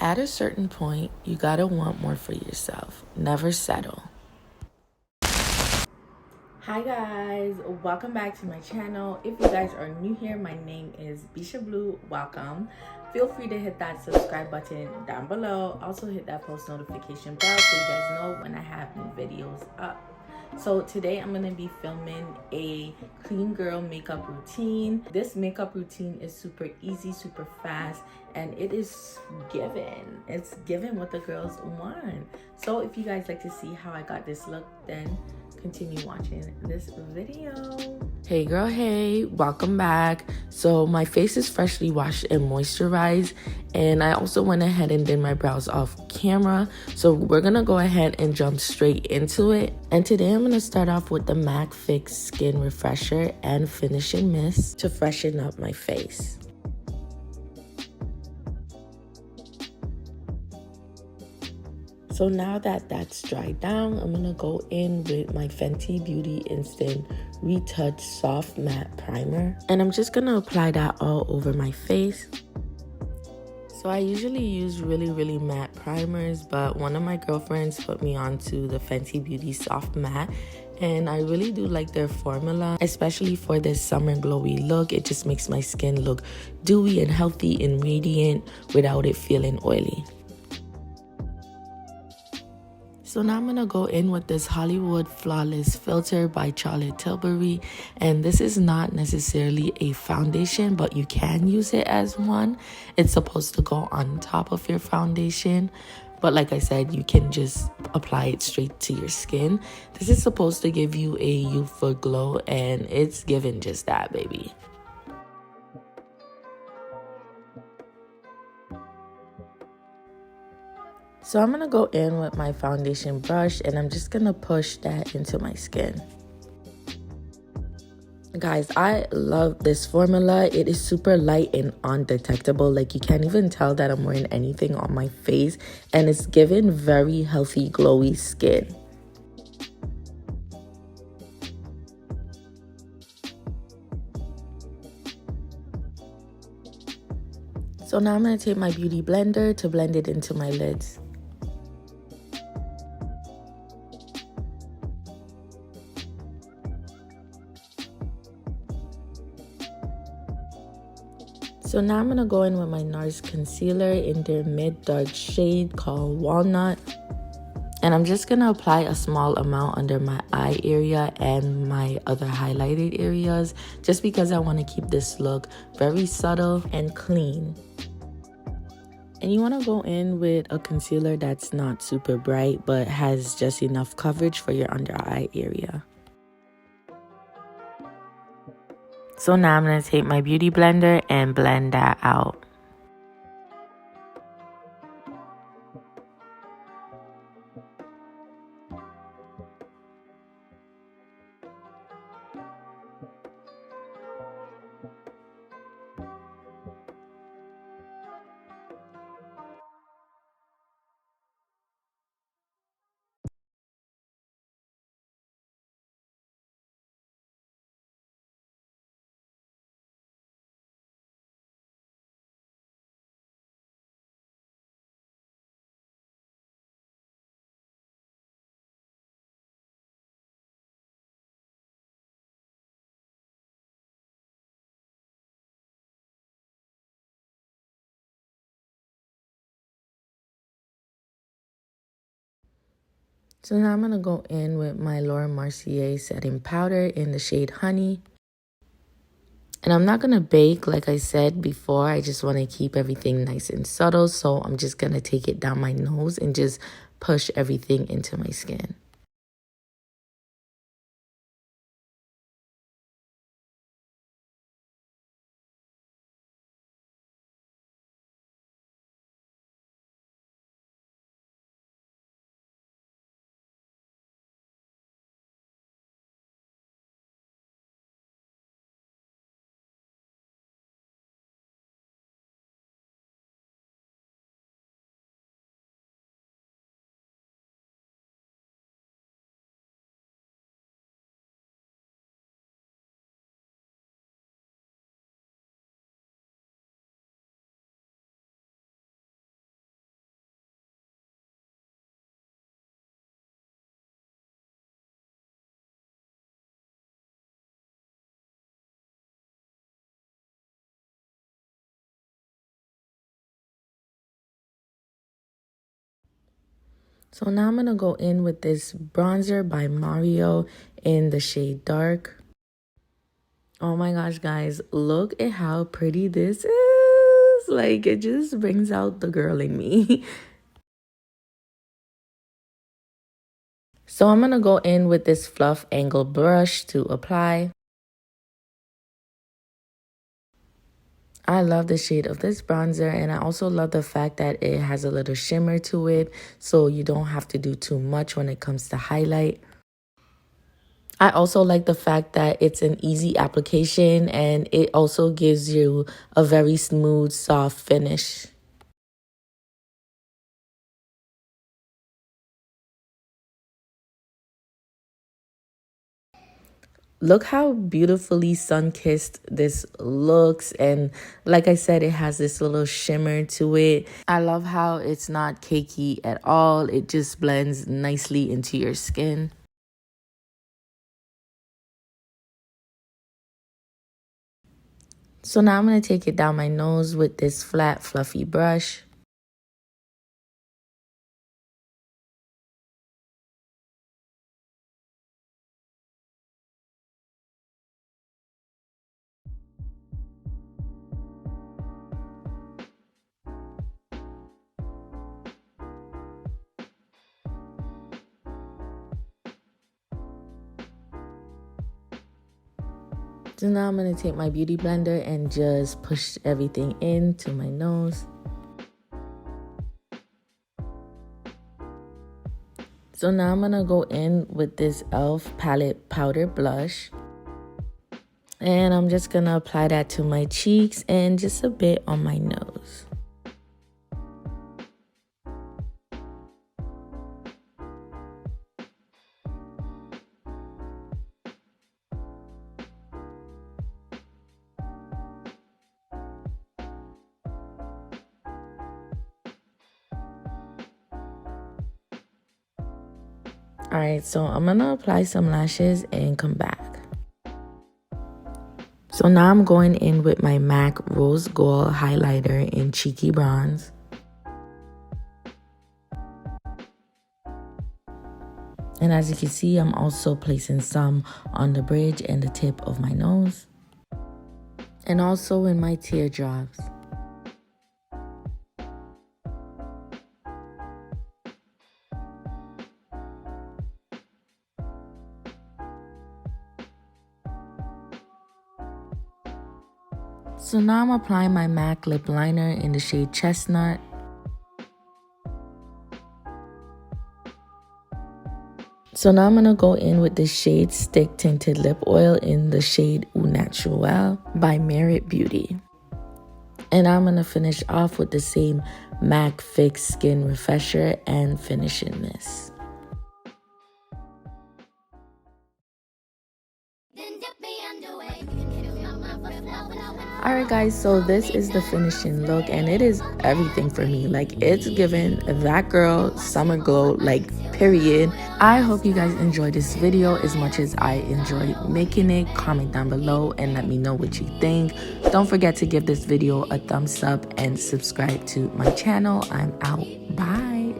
At a certain point, you gotta want more for yourself. Never settle. Hi guys, welcome back to my channel. If you guys are new here, my name is Bisha Blue. Welcome. Feel free to hit that subscribe button down below. Also hit that post notification bell so you guys know when I have new videos up. So today I'm going to be filming a clean girl makeup routine. This makeup routine is super easy, super fast, and it is given. It's given what the girls want. So if you guys like to see how I got this look, then continue watching this video. Hey girl, hey, welcome back. So my face is freshly washed and moisturized, and I also went ahead and did my brows off camera. So we're gonna go ahead and jump straight into it. And today I'm gonna start off with the MAC Fix Skin Refresher and Finishing Mist to freshen up my face. So now that that's dried down, I'm gonna go in with my Fenty Beauty Instant Retouch Soft Matte Primer. And I'm just gonna apply that all over my face. So I usually use really matte primers, but one of my girlfriends put me onto the Fenty Beauty Soft Matte. And I really do like their formula, especially for this summer glowy look. It just makes my skin look dewy and healthy and radiant without it feeling oily. So now I'm going to go in with this Hollywood Flawless Filt'r by Charlotte Tilbury. And this is not necessarily a foundation, but you can use it as one. It's supposed to go on top of your foundation. But like I said, you can just apply it straight to your skin. This is supposed to give you a youthful glow, and it's giving just that, baby. So I'm going to go in with my foundation brush, and I'm just going to push that into my skin. Guys, I love this formula. It is super light and undetectable. Like, you can't even tell that I'm wearing anything on my face, and it's giving very healthy, glowy skin. So now I'm going to take my beauty blender to blend it into my lids. So now I'm going to go in with my Nars concealer in their mid-dark shade called Walnut. And I'm just going to apply a small amount under my eye area and my other highlighted areas, just because I want to keep this look very subtle and clean. And you want to go in with a concealer that's not super bright, but has just enough coverage for your under eye area. So now I'm going to take my beauty blender and blend that out. So now I'm going to go in with my Mercier setting powder in the shade Honey. And I'm not going to bake like I said before. I just want to keep everything nice and subtle. So I'm just going to take it down my nose and just push everything into my skin. So now I'm going to go in with this bronzer by Mario in the shade Dark. Oh my gosh, guys, look at how pretty this is. Like, it just brings out the girl in me. So I'm going to go in with this fluff angle brush to apply. I love the shade of this bronzer, and I also love the fact that it has a little shimmer to it, so you don't have to do too much when it comes to highlight. I also like the fact that it's an easy application, and it also gives you a very smooth, soft finish. Look how beautifully sun-kissed this looks, and like I said, it has this little shimmer to it. I love how it's not cakey at all. It just blends nicely into your skin. So now I'm going to take it down my nose with this flat, fluffy brush. So now I'm going to take my beauty blender and just push everything into my nose. So now I'm going to go in with this E.L.F. palette powder blush. And I'm just going to apply that to my cheeks and just a bit on my nose. Alright, so I'm going to apply some lashes and come back. So now I'm going in with my MAC Rose Gold highlighter in Cheeky Bronze. And as you can see, I'm also placing some on the bridge and the tip of my nose. And also in my teardrops. So now I'm applying my MAC lip liner in the shade Chestnut. So now I'm going to go in with the shade Stick Tinted Lip Oil in the shade Naturel by Merit Beauty. And I'm going to finish off with the same MAC Fix Skin Refresher and finishing mist. Alright guys, so this is the finishing look, and it is everything for me. Like, it's given that girl summer glow, like, period. I hope you guys enjoyed this video as much as I enjoyed making it. Comment down below and let me know what you think. Don't forget to give this video a thumbs up and subscribe to my channel. I'm out. Bye.